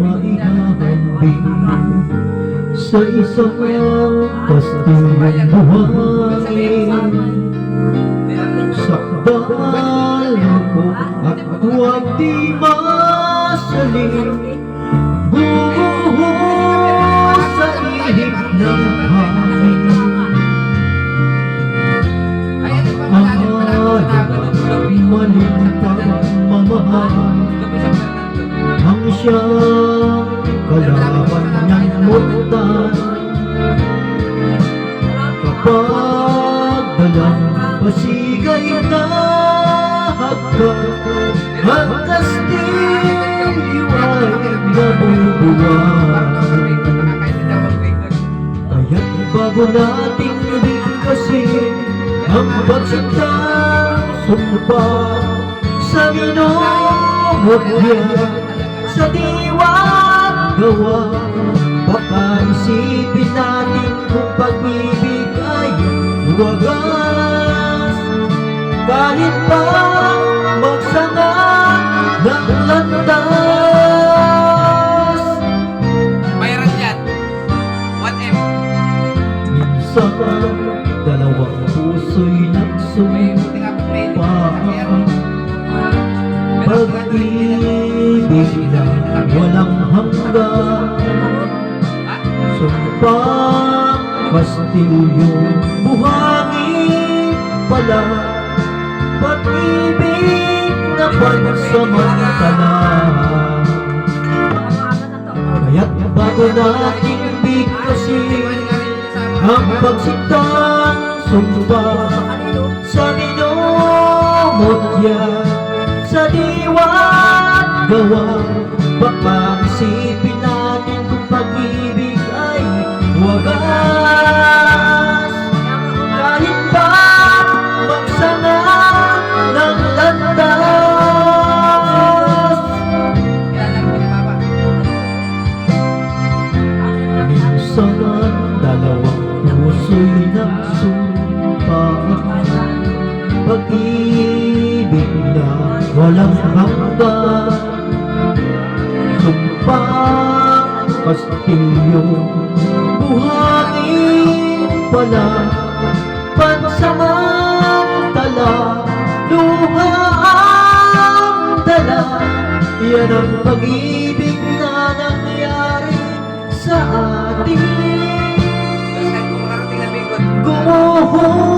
maihahambing sa isang kastilong buhangin. Sakdal ko at huwag di masaling bumuhos sa ihip ng hangin. Malintang mamahal ang siyang kalaban niyang muntan. Kapag dalang pasigay na hagkan, ang kastilyo ay nabubuwan. Kaya't bago nating bigkasin ang pagsintang sumpa sa minumutya sa diwa't gawa, baka isipin natin kung pag-ibig ay wagas. Kahit pa magsanga ng landas, bayaran yan 1M. minsan dalawang puso'y nagsumpa. Pag-ibig na walang hanggan, sumpang kastilyong buhangin pala. Pag-ibig na pansamantala. Kaya't bago natin bigkasin ang pagsintang sumpa sa minumutya sa diwa't gawa, baka isipin natin kung pag-ibig ay wagas. Kahit pa magsanga ng landas, minsan dalawang puso'y nagsumpa. Pag-ibig na walang hanggan, sumpang kastilyong buhangin pala. Pansamantala, luha ang dala. Yan ang pag-ibig na nangyari sa atin. Gumuho